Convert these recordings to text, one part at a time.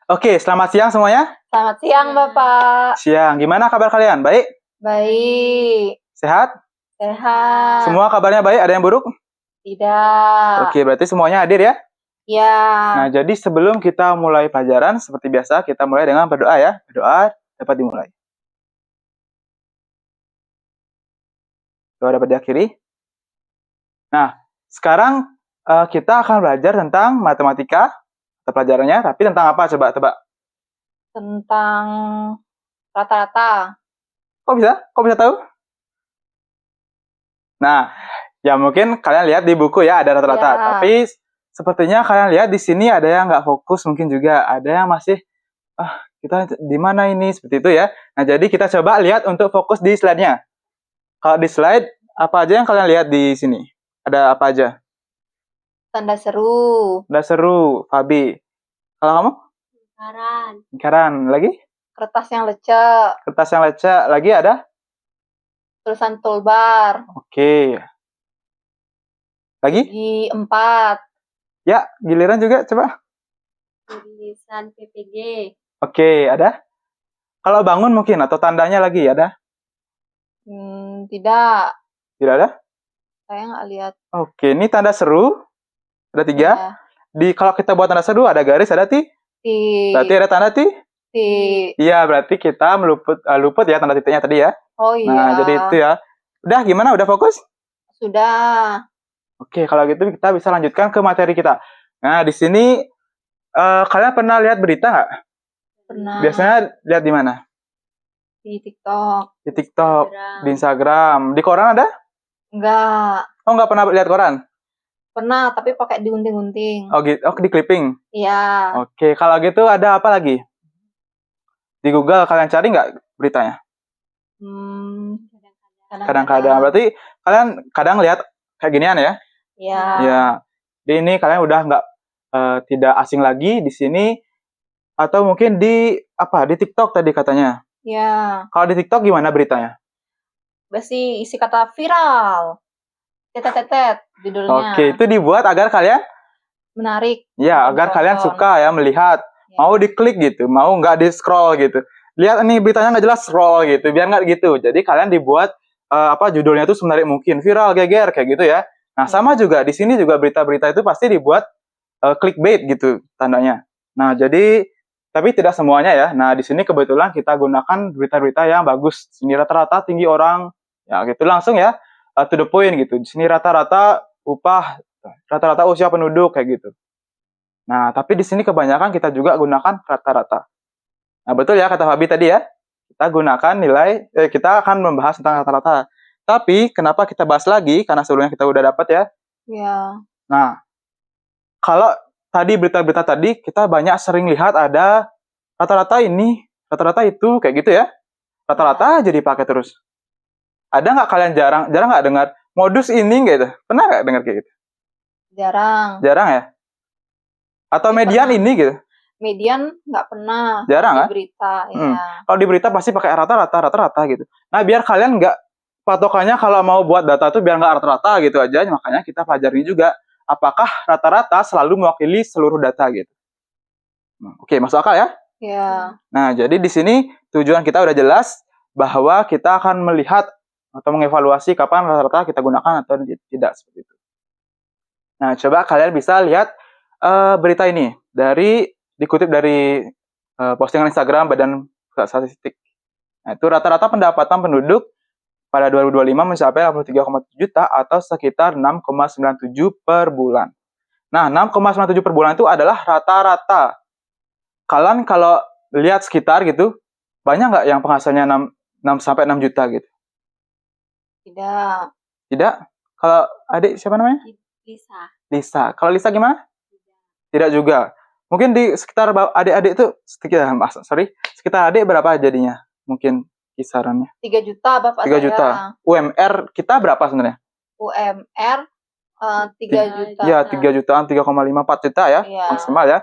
Oke, selamat siang semuanya. Selamat siang, Bapak. Siang, gimana kabar kalian? Baik? Baik. Sehat? Sehat. Semua kabarnya baik, ada yang buruk? Tidak. Oke, berarti semuanya hadir ya? Ya. Nah, jadi sebelum kita mulai pelajaran, seperti biasa, kita mulai dengan berdoa ya. Berdoa dapat dimulai. Doa dapat diakhiri. Nah, sekarang kita akan belajar tentang matematika, pelajarannya, tapi tentang apa? Coba tebak. Tentang rata-rata. Kok bisa? Kok bisa tahu? Nah, ya mungkin kalian lihat di buku ya, ada rata-rata. Ya. Tapi sepertinya kalian lihat di sini ada yang nggak fokus mungkin juga. Ada yang masih, kita di mana ini? Seperti itu ya. Nah, jadi kita coba lihat untuk fokus di slide-nya. Kalau di slide, apa aja yang kalian lihat di sini? Ada apa aja? Tanda seru. Tanda seru, Fabi. Kalau kamu? Lingkaran. Lingkaran. Lagi? Kertas yang lecek. Kertas yang lecek. Lagi ada? Tulisan toolbar. Oke. Lagi? Gigi 4. Ya, giliran juga coba. Tulisan PPG. Oke, ada? Kalau bangun mungkin, atau tandanya lagi ada? Tidak. Tidak ada? Saya nggak lihat. Oke, ini tanda seru. Ada 3. Ya. Kalau kita buat tanda seru, ada garis, ada titik. Berarti ada tanda titik? Iya, berarti kita luput ya tanda titiknya tadi ya. Oh iya. Nah, jadi itu ya. Udah, gimana? Udah fokus? Sudah. Oke, kalau gitu kita bisa lanjutkan ke materi kita. Nah, di sini kalian pernah lihat berita nggak? Pernah. Biasanya lihat di mana? Di TikTok. Di TikTok, di Instagram. Di koran ada? Enggak. Oh, nggak pernah lihat koran? Pernah, tapi pakai digunting-gunting. Oh, gitu. Oh, di clipping? Iya. Oke, kalau gitu ada apa lagi? Di Google kalian cari nggak beritanya? Kadang-kadang. Berarti kalian kadang lihat kayak ginian ya? Iya. Ya. Di ini kalian udah nggak tidak asing lagi di sini, atau mungkin di TikTok tadi katanya. Iya. Kalau di TikTok gimana beritanya? Isi kata viral. Tetet judulnya. Oke, itu dibuat agar kalian menarik. Ya, agar kalian suka ya melihat. Ya. Mau diklik gitu, mau nggak di scroll gitu. Lihat nih beritanya nggak jelas, scroll gitu, biar nggak gitu. Jadi kalian dibuat judulnya itu semenarik mungkin, viral, geger kayak gitu ya. Nah, sama juga di sini juga berita-berita itu pasti dibuat clickbait gitu tandanya. Nah, jadi tapi tidak semuanya ya. Nah, di sini kebetulan kita gunakan berita-berita yang bagus. Sini rata-rata tinggi orang, ya gitu langsung ya. To the point gitu. Di sini rata-rata upah, rata-rata usia penduduk kayak gitu. Nah, tapi di sini kebanyakan kita juga gunakan rata-rata. Nah, betul ya kata Fabi tadi ya. Kita gunakan nilai, kita akan membahas tentang rata-rata. Tapi kenapa kita bahas lagi? Karena sebelumnya kita udah dapat ya. Iya. Nah, kalau tadi berita-berita tadi kita banyak sering lihat ada rata-rata ini, rata-rata itu kayak gitu ya. Rata-rata jadi pakai terus. Ada nggak kalian jarang nggak dengar modus ini gitu? Pernah nggak dengar kayak gitu? Jarang. Jarang ya? Atau median ini gitu? Median nggak pernah. Jarang kan? Di berita, ya. Kalau di berita pasti pakai rata-rata gitu. Nah, biar kalian nggak patokannya kalau mau buat data itu biar nggak rata-rata gitu aja, makanya kita pelajari juga apakah rata-rata selalu mewakili seluruh data gitu. Oke, masuk akal ya? Ya. Nah, jadi di sini tujuan kita udah jelas bahwa kita akan melihat atau mengevaluasi kapan rata-rata kita gunakan atau tidak seperti itu. Nah, coba kalian bisa lihat berita ini dikutip dari postingan Instagram Badan Statistik. Nah, itu rata-rata pendapatan penduduk pada 2025 mencapai 83,7 juta atau sekitar 6,97 per bulan. Nah, 6,97 per bulan itu adalah rata-rata. Kalian kalau lihat sekitar gitu, banyak nggak yang penghasilannya 6 sampai 6 juta gitu? Tidak. Tidak? Kalau adik siapa namanya? Lisa. Kalau Lisa gimana? Tidak juga. Mungkin di sekitar adik-adik itu sekitar adik berapa jadinya? Mungkin kisarannya. 3 juta Bapak 3 juta. UMR kita berapa sebenarnya? UMR 3 juta. Ya, 3 jutaan, 3,54 juta ya. Maksimal ya.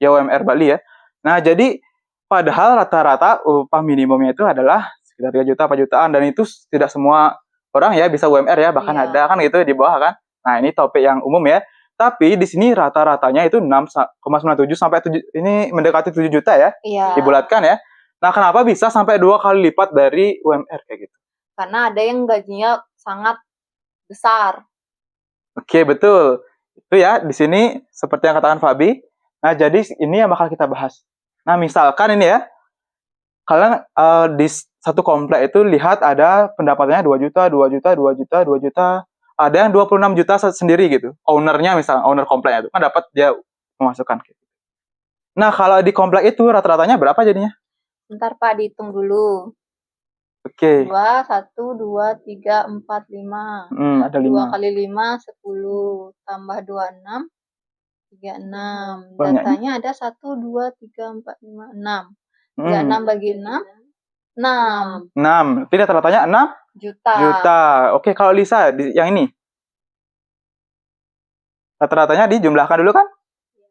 UMR Bali ya. Nah, jadi padahal rata-rata upah minimumnya itu adalah sekitar 3 juta, 4 jutaan, dan itu tidak semua orang ya bisa UMR ya, bahkan ada kan gitu di bawah kan. Nah, ini topik yang umum ya. Tapi di sini rata-ratanya itu 6,97 sampai 7, ini mendekati 7 juta ya, Iya. dibulatkan ya. Nah, kenapa bisa sampai 2 kali lipat dari UMR kayak gitu? Karena ada yang gajinya sangat besar. Oke, betul. Itu ya, di sini seperti yang katakan Fabi. Nah, jadi ini yang bakal kita bahas. Nah, misalkan ini ya, kalian di satu komplek itu lihat ada pendapatannya 2 juta, 2 juta, 2 juta, 2 juta. Ada yang 26 juta sendiri gitu. Ownernya misalnya, owner kompleknya itu kan dapat dia memasukkan. Nah, kalau di komplek itu rata-ratanya berapa jadinya? Bentar Pak, dihitung dulu. Oke. 2, 1, 2, 3, 4, 5. Ada 2 5. kali 5, 10. Tambah 26, 36. Banyak. Datanya ada 1, 2, 3, 4, 5, 6. 36 Hmm. bagi 6, 6 6. Berarti rata-ratanya 6 juta. juta. Oke, kalau Lisa yang ini. Rata-ratanya dijumlahkan dulu kan?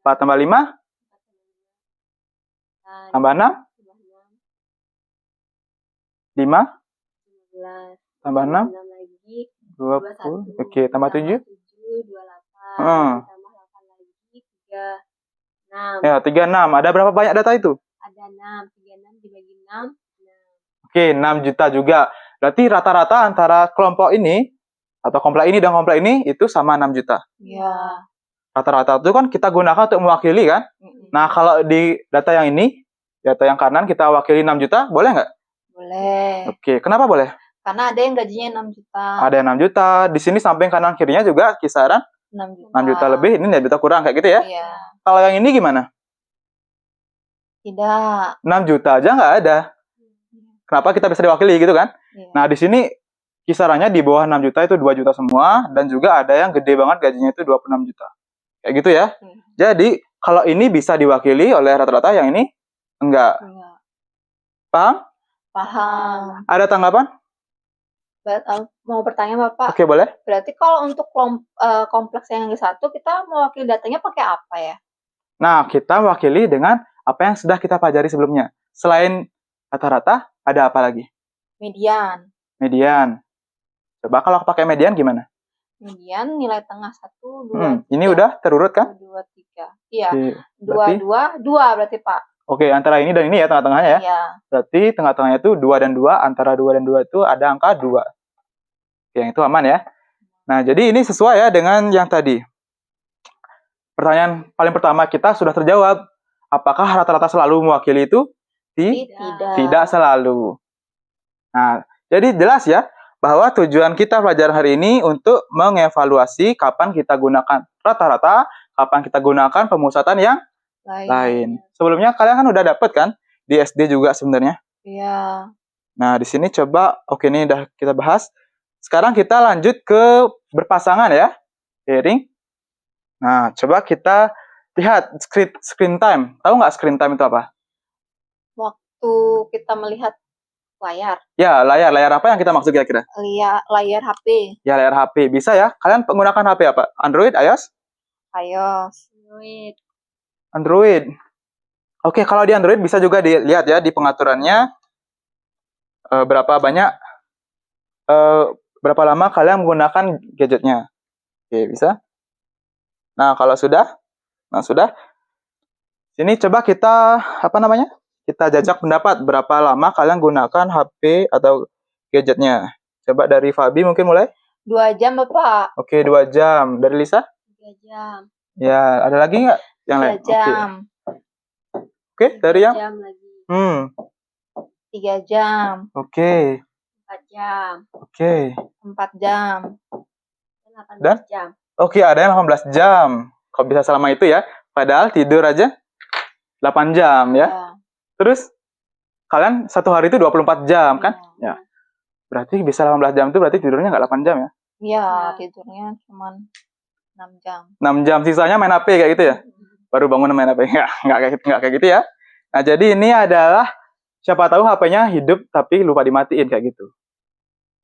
4 tambah 5 tambah 6 5 tambah 6 lagi 20. Oke, tambah 7 28 tambah 8 lagi 36. ya 36. Ada berapa banyak data itu? Ada 6, 36 dibagi 6. Oke, 6 juta juga. Berarti rata-rata antara kelompok ini atau komplek ini dan komplek ini itu sama 6 juta. Iya. Rata-rata itu kan kita gunakan untuk mewakili kan? Nah, kalau di data yang ini, data yang kanan kita wakili 6 juta, boleh nggak? Boleh. Oke, kenapa boleh? Karena ada yang gajinya 6 juta. Ada yang 6 juta. Di sini samping kanan kirinya juga kisaran 6 juta. 6 juta lebih, ini 6 juta kurang kayak gitu ya. Iya. Kalau yang ini gimana? Tidak. 6 juta aja nggak ada. Kenapa kita bisa diwakili gitu kan? Iya. Nah, di sini kisarannya di bawah 6 juta itu 2 juta semua, dan juga ada yang gede banget gajinya itu 26 juta. Kayak gitu ya. Jadi, kalau ini bisa diwakili oleh rata-rata, yang ini enggak. Iya. Paham? Paham. Ada tanggapan? Mau bertanya Bapak? Oke, boleh. Berarti kalau untuk kompleks yang satu, kita mewakili datanya pakai apa ya? Nah, kita mewakili dengan apa yang sudah kita pelajari sebelumnya. Selain rata-rata, ada apa lagi? Median. Median. Coba kalau pakai median gimana? Median nilai tengah 1, 2, 3. Ini udah terurut kan? 2, 3. Iya. Oke, 2, 2, 2 berarti Pak. Oke, antara ini dan ini ya, tengah-tengahnya ya. Iya. Berarti tengah-tengahnya itu 2 dan 2, antara 2 dan 2 itu ada angka 2. Yang itu aman ya. Nah, jadi ini sesuai ya dengan yang tadi. Pertanyaan paling pertama kita sudah terjawab. Apakah rata-rata selalu mewakili itu? Tidak. Tidak selalu. Nah, jadi jelas ya bahwa tujuan kita pelajaran hari ini untuk mengevaluasi kapan kita gunakan rata-rata, kapan kita gunakan pemusatan yang lain. Sebelumnya kalian kan udah dapet kan di SD juga sebenarnya. Iya. Nah, di sini coba, oke, ini udah kita bahas. Sekarang kita lanjut ke berpasangan ya. Sharing. Nah, coba kita lihat screen time. Tahu nggak screen time itu apa? Waktu kita melihat layar. Ya, layar apa yang kita maksud kira-kira? Layar HP. Ya, layar HP. Bisa ya? Kalian menggunakan HP apa? Android, iOS? iOS. Android. Oke, kalau di Android bisa juga dilihat ya di pengaturannya berapa lama kalian menggunakan gadgetnya. Oke, bisa. Nah, kalau sudah, sini coba kita kita jajak pendapat berapa lama kalian gunakan HP atau gadgetnya. Coba dari Fabi mungkin mulai. 2 jam Bapak. Oke, 2 jam. Dari Lisa? 3 jam. Ya, ada lagi nggak yang lain? 3 jam. Oke, dari yang? 3 jam lagi. 3 jam. Oke. 4 jam. Oke. 4 jam. 18 jam. Oke, ada yang 18 jam. Kok bisa selama itu ya? Padahal tidur aja 8 jam ya. Terus kalian satu hari itu 24 jam kan? Ya. Berarti bisa 18 jam itu berarti tidurnya nggak 8 jam ya? Iya, tidurnya cuma 6 jam. 6 jam, sisanya main HP kayak gitu ya? Baru bangun main HP. Nggak kayak gitu ya. Nah, jadi ini adalah siapa tahu HP-nya hidup tapi lupa dimatiin kayak gitu.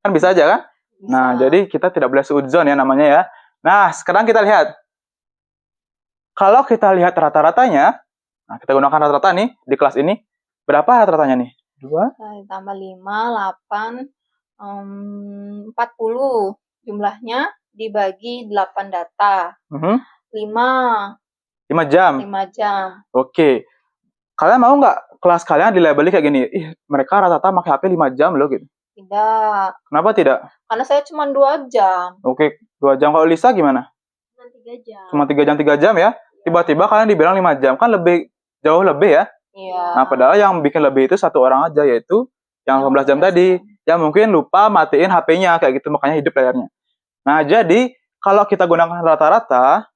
Kan bisa aja kan? Bisa. Nah, jadi kita tidak boleh suudzon ya namanya ya. Nah, sekarang kita lihat. Kalau kita lihat rata-ratanya, nah kita gunakan rata-rata nih di kelas ini. Berapa rata-ratanya nih? 2 tambah 5, 8, 40. Jumlahnya dibagi 8 data. 5 5 jam. 5 jam. Oke. Kalian mau nggak kelas kalian dilabeli kayak gini? Ih, mereka rata-rata pakai HP 5 jam loh gitu. Tidak. Kenapa tidak? Karena saya cuma 2 jam. Oke, 2 jam. Kalau Lisa gimana? Cuma 3 jam. Cuma 3 jam ya? Tiba-tiba kalian dibilang 5 jam. Kan lebih jauh lebih ya? Iya. Nah, padahal yang bikin lebih itu satu orang aja, yaitu yang 18 jam tadi. Yang mungkin lupa matiin HP-nya kayak gitu, makanya hidup layarnya. Nah, jadi kalau kita gunakan rata-rata,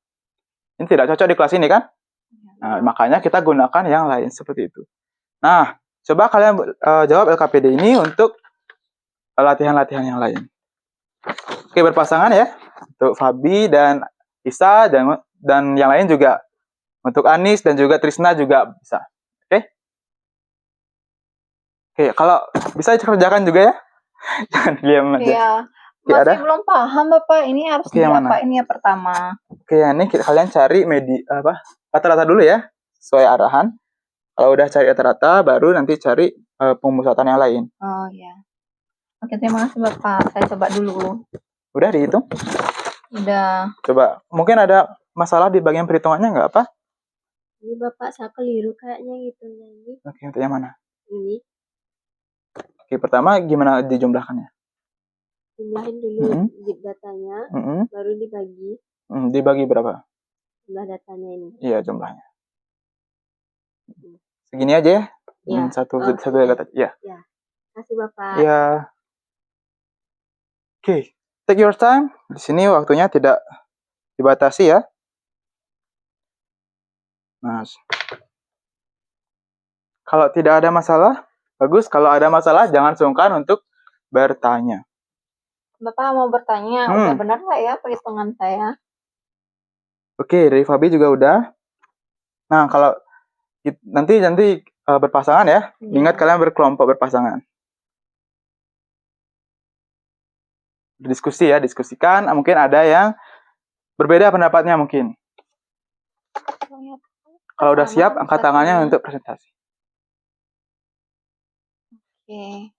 ini tidak cocok di kelas ini kan? Nah, makanya kita gunakan yang lain seperti itu. Nah, coba kalian jawab LKPD ini untuk latihan-latihan yang lain. Oke, berpasangan ya. Untuk Fabi dan Isa dan yang lain juga. Untuk Anis dan juga Trisna juga bisa. Oke? Oke, kalau bisa kerjakan juga ya. Jangan diam aja. Iya. Oke, Masih ada? belum paham Bapak, ini harus Oke, yang mana? diapain ya pertama? Oke, ini kalian cari rata-rata dulu ya, sesuai arahan. Kalau udah cari rata-rata, baru nanti cari pemusatan yang lain. Oh iya. Oke, terima kasih Bapak. Saya coba dulu. Udah dihitung? Udah. Coba, mungkin ada masalah di bagian perhitungannya nggak apa? Ini Bapak saya keliru kayaknya gitu ini. Oke, untuk yang mana? Ini Oke, pertama gimana dijumlahkannya? jumlahin dulu datanya, baru dibagi. Dibagi berapa? Jumlah datanya ini. Iya, jumlahnya. Segini aja ya? Ya. Satu data. Ya. Ya. Kasih Bapak. Ya. Oke, take your time. Di sini waktunya tidak dibatasi ya. Nah, kalau tidak ada masalah, bagus. Kalau ada masalah, jangan sungkan untuk bertanya. Bapak mau bertanya, udah benar nggak ya perhitungan saya? Oke, dari Fabi juga udah. Nah, kalau nanti berpasangan ya. Ingat kalian berkelompok berpasangan. Berdiskusi ya, diskusikan. Mungkin ada yang berbeda pendapatnya mungkin. Kalau udah siap, angkat tangannya untuk presentasi. Oke.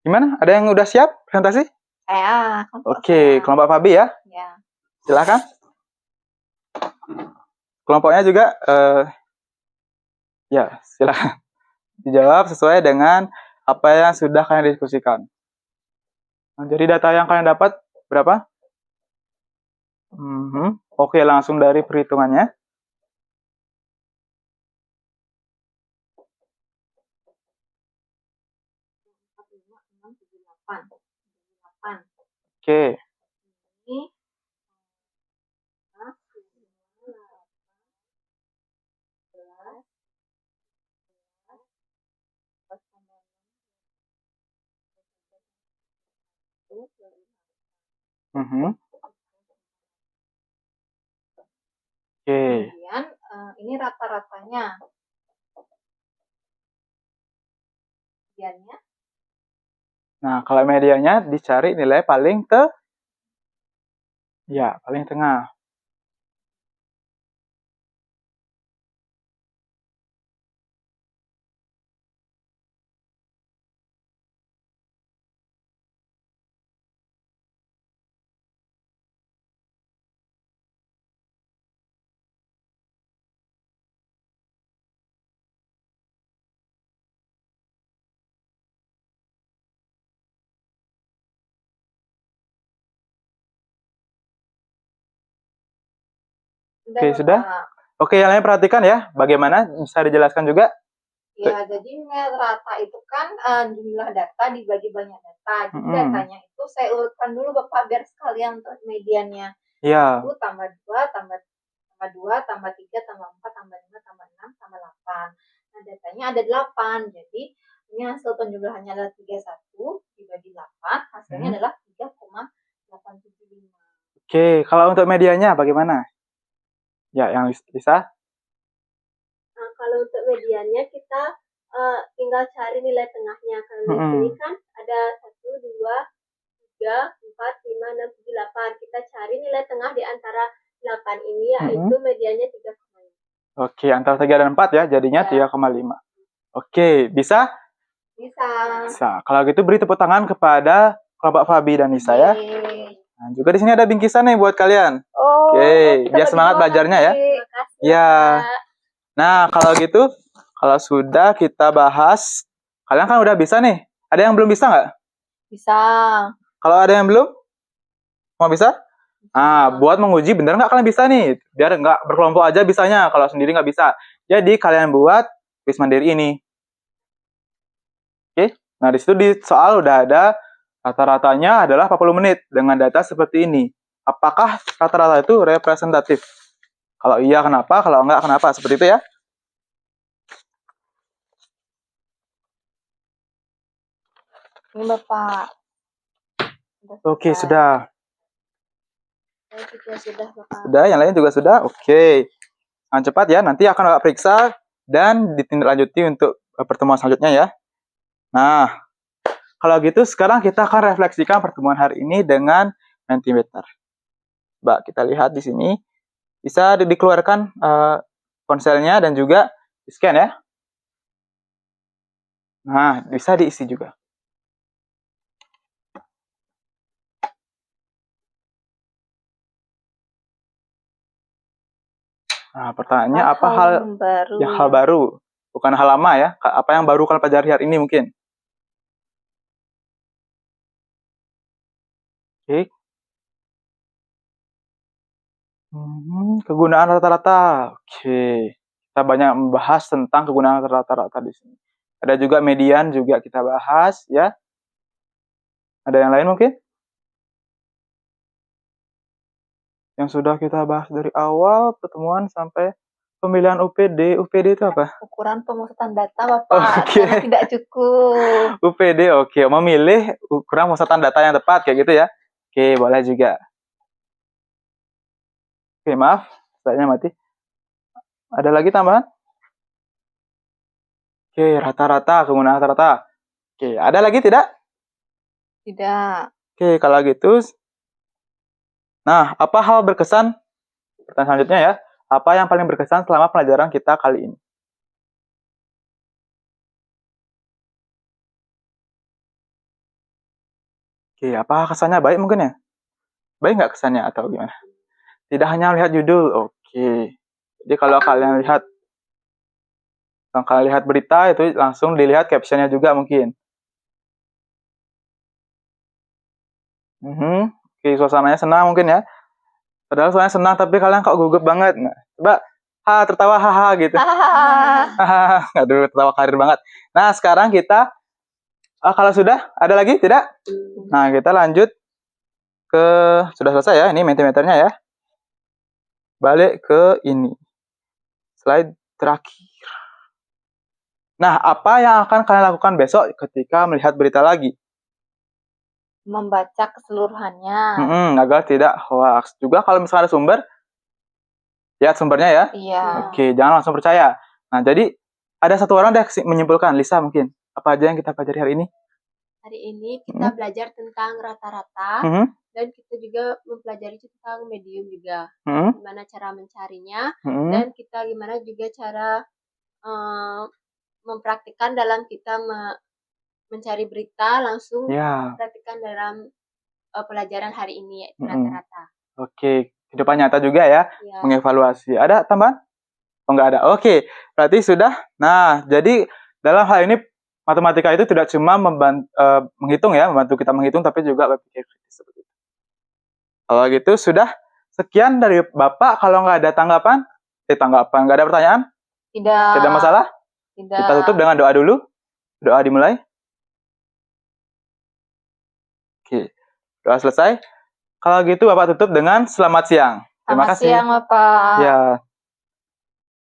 Gimana? Ada yang udah siap presentasi? Saya. Oke, kelompok Fabi ya. Ya. Silakan. Kelompoknya juga, ya silakan dijawab sesuai dengan apa yang sudah kalian diskusikan. Nah, jadi data yang kalian dapat berapa? Oke, langsung dari perhitungannya. Oke. Ini kemudian ini rata-ratanya. Mediannya. Nah, kalau medianya dicari nilai paling paling tengah. Oke, sudah? Oke, yang lain perhatikan ya. Bagaimana? Bisa dijelaskan juga? Ya, jadi rata itu kan jumlah data dibagi banyak data. Jadi datanya itu saya urutkan dulu Bapak biar sekalian untuk mediannya. Iya. 1 tambah 2 tambah 2 tambah 3 tambah 4 tambah 5 tambah 6 tambah 8. Nah, datanya ada 8. Jadi ini hasil penjumlahannya adalah 31 dibagi 8, hasilnya adalah 3,875. Oke, kalau untuk medianya bagaimana? Ya, yang bisa? Nah, kalau untuk mediannya kita tinggal cari nilai tengahnya. Kalau di sini kan ada 1, 2, 3, 4, 5, 6, 7, 8. Kita cari nilai tengah di antara 8 ini, yaitu mediannya 3,5. Oke, antara 3 dan 4 ya, jadinya 3,5. Oke, bisa? Bisa. Bisa. Kalau gitu beri tepuk tangan kepada kelompok Fabi dan Nisa ya. Yeay. Nah, juga di sini ada bingkisan nih buat kalian. Oh, Oke, kita biar bagi semangat dua belajarnya ya. nanti. Terima kasih. Ya. Kak. Nah, kalau gitu, kalau sudah kita bahas, kalian kan udah bisa nih. Ada yang belum bisa nggak? Bisa. Kalau ada yang belum, mau bisa? Ah, buat menguji bener nggak kalian bisa nih. Biar nggak berkelompok aja bisanya, kalau sendiri nggak bisa. Jadi kalian buat kuis mandiri ini. Oke, nah di situ di soal udah ada rata-ratanya adalah 40 menit dengan data seperti ini. Apakah rata-rata itu representatif? Kalau iya kenapa? Kalau enggak kenapa? Seperti itu ya. Ini Bapak. Oke, selesai. sudah. Saya juga sudah, Bapak. Sudah, yang lain juga sudah. Oke. Nah, cepat ya, nanti akan Bapak periksa dan ditindaklanjuti untuk pertemuan selanjutnya ya. Nah, kalau gitu sekarang kita akan refleksikan pertemuan hari ini dengan Mentimeter. Mbak, kita lihat di sini. Bisa dikeluarkan ponselnya dan juga di-scan ya. Nah, bisa diisi juga. Nah, pertanyaannya apa hal baru? yang hal baru? Bukan hal lama ya. Apa yang baru kalian pelajari hari ini mungkin? Oke. Kegunaan rata-rata. Oke. Kita banyak membahas tentang kegunaan rata-rata di sini. Ada juga median juga kita bahas ya. Ada yang lain mungkin? Yang sudah kita bahas dari awal pertemuan sampai pemilihan UPD. UPD itu apa? Ukuran pemusatan data Bapak. Oke. Karena tidak cukup. UPD, oke. Memilih ukuran pemusatan data yang tepat kayak gitu ya. Oke, boleh juga. Oke, maaf, saya mati. Ada lagi tambahan? Oke, rata-rata, kegunaan rata-rata. Oke, ada lagi tidak? Tidak. Oke, kalau gitu. Nah, apa hal berkesan? Pertanyaan selanjutnya ya. Apa yang paling berkesan selama pelajaran kita kali ini? Oke, apa kesannya baik mungkin ya? Baik nggak kesannya atau gimana? Tidak hanya lihat judul, oke. Jadi kalau kalian lihat berita itu langsung dilihat captionnya juga mungkin. Oke, suasananya senang mungkin ya. Padahal suasananya senang tapi kalian kok gugup banget. Nah, coba tertawa haha gitu. Aduh, tertawa karir banget. Nah, sekarang kita kalau sudah ada lagi tidak? Nah, kita lanjut ke sudah selesai ya, ini Mentimeternya ya. Balik ke ini. Slide terakhir. Nah, apa yang akan kalian lakukan besok ketika melihat berita lagi? Membaca keseluruhannya. Agar tidak hoax. Juga kalau misalnya ada sumber, lihat sumbernya ya. Iya. Oke, jangan langsung percaya. Nah, jadi ada satu orang deh menyimpulkan, Lisa mungkin. Apa aja yang kita pelajari hari ini? Hari ini kita belajar tentang rata-rata dan kita juga mempelajari tentang medium juga. Gimana cara mencarinya dan kita gimana juga cara mempraktikkan dalam kita mencari berita langsung praktikkan dalam pelajaran hari ini yaitu rata-rata. Oke, kehidupan nyata juga ya, mengevaluasi. Ada tambahan? Oh, nggak ada. Oke, berarti sudah. Nah, jadi dalam hal ini matematika itu tidak cuma menghitung ya, membantu kita menghitung, tapi juga berpikir kritis seperti itu. Kalau gitu sudah. Sekian dari Bapak. Kalau nggak ada tanggapan, nggak ada pertanyaan? Tidak. Tidak masalah? Tidak. Kita tutup dengan doa dulu. Doa dimulai. Oke, doa selesai. Kalau gitu Bapak tutup dengan selamat siang. Terima kasih. Selamat siang Bapak. Ya.